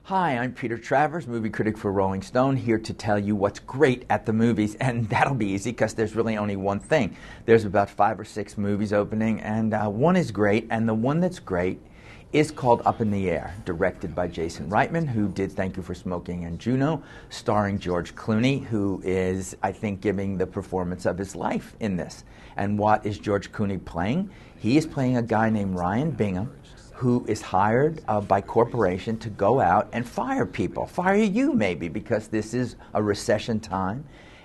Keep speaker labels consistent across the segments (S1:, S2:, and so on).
S1: Hi, I'm Peter Travers, movie critic for Rolling Stone, here to tell you what's great at the movies, and that'll be easy because there's really only one thing. There's about 5 or 6 movies opening, and one is great, and the one that's great is called Up in the Air, directed by Jason Reitman, who did Thank You for Smoking and Juno, starring George Clooney, who is, I think, giving the performance of his life in this. And what is George Clooney playing? He is playing a guy named Ryan Bingham, who is hired by corporation to go out and fire people. Fire you, maybe, because this is a recession time,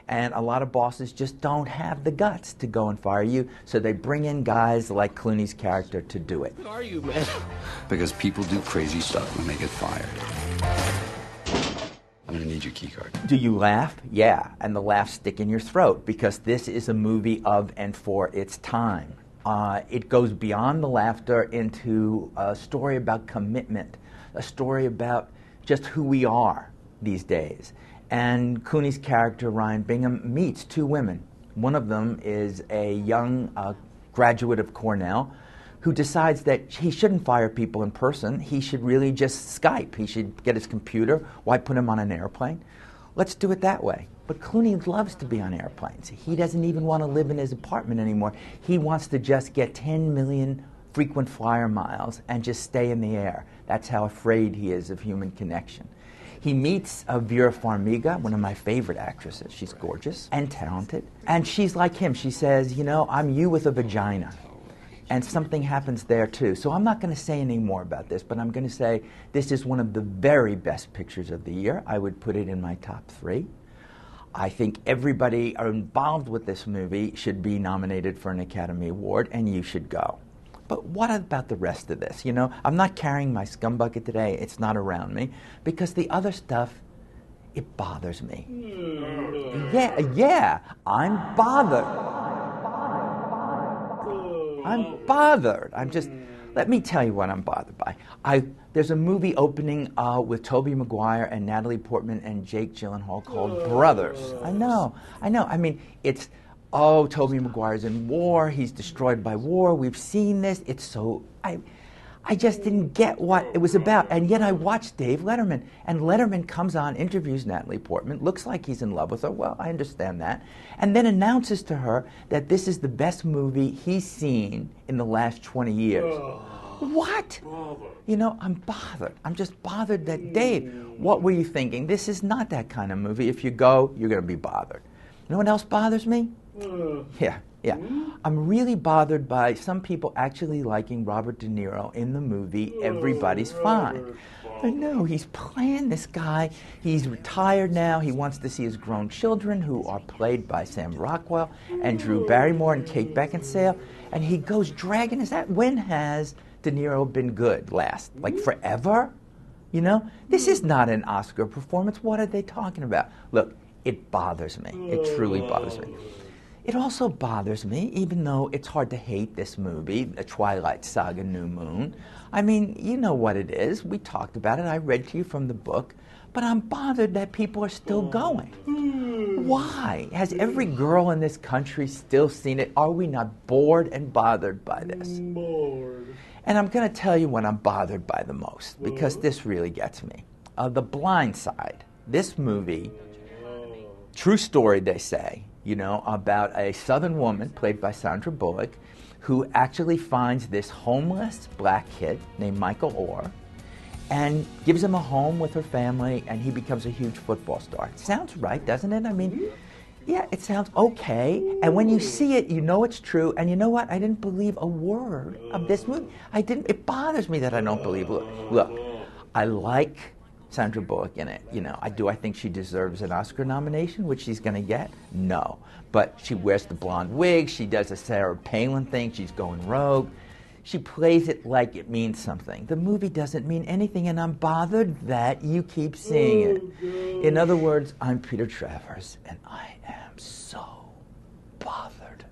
S1: and a lot of bosses just don't have the guts to go and fire you, so they bring in guys like Clooney's character to do it.
S2: Who are you, man?
S3: Because people do crazy stuff when they get fired. I'm gonna need your key card.
S1: Do you laugh? Yeah, and the laughs stick in your throat, because this is a movie of and for its time. It goes beyond the laughter into a story about commitment, a story about just who we are these days. And Clooney's character, Ryan Bingham, meets 2 women. One of them is a young graduate of Cornell who decides that he shouldn't fire people in person. He should really just Skype. He should get his computer. Why put him on an airplane? Let's do it that way. But Clooney loves to be on airplanes. He doesn't even want to live in his apartment anymore. He wants to just get 10 million frequent flyer miles and just stay in the air. That's how afraid he is of human connection. He meets Vera Farmiga, one of my favorite actresses. She's gorgeous and talented. And she's like him. She says, you know, I'm you with a vagina. And something happens there, too. So I'm not going to say any more about this, but I'm going to say this is one of the very best pictures of the year. I would put it in my top 3. I think everybody involved with this movie should be nominated for an Academy Award, and you should go. But what about the rest of this? You know, I'm not carrying my scum bucket today. It's not around me, because the other stuff, it bothers me. Yeah, I'm bothered. I'm bothered. Let me tell you what I'm bothered by. There's a movie opening with Tobey Maguire and Natalie Portman and Jake Gyllenhaal called Brothers. I know. I mean, it's, Tobey Maguire's in war. He's destroyed by war. We've seen this. It's so, I just didn't get what it was about. And yet I watched Dave Letterman. And Letterman comes on, interviews Natalie Portman, looks like he's in love with her. Well, I understand that. And then announces to her that this is the best movie he's seen in the last 20 years. What? You know, I'm bothered. I'm just bothered that, Dave, what were you thinking? This is not that kind of movie. If you go, you're going to be bothered. You know what else bothers me? Yeah. I'm really bothered by some people actually liking Robert De Niro in the movie Everybody's Fine. But no, he's playing this guy. He's retired now. He wants to see his grown children, who are played by Sam Rockwell and Drew Barrymore and Kate Beckinsale. And he goes dragging his ass. When has De Niro been good last? Like forever? You know? This is not an Oscar performance. What are they talking about? Look, it bothers me. It truly bothers me. It also bothers me, even though it's hard to hate this movie, The Twilight Saga: New Moon. I mean, you know what it is. We talked about it. I read to you from the book. But I'm bothered that people are still going. Why? Has every girl in this country still seen it? Are we not bored and bothered by this?
S2: Bored.
S1: And I'm going to tell you what I'm bothered by the most, because this really gets me. The Blind Side. This movie, true story, they say, you know, about a Southern woman, played by Sandra Bullock, who actually finds this homeless black kid named Michael Orr and gives him a home with her family, and he becomes a huge football star. It sounds right, doesn't it? I mean, yeah, it sounds okay. And when you see it, you know it's true. And you know what? I didn't believe a word of this movie. It bothers me that I don't believe it. Look, I like Sandra Bullock in it. You know, I think she deserves an Oscar nomination, which she's going to get. No. But she wears the blonde wig. She does a Sarah Palin thing. She's going rogue. She plays it like it means something. The movie doesn't mean anything, and I'm bothered that you keep seeing it. In other words, I'm Peter Travers, and I am so bothered.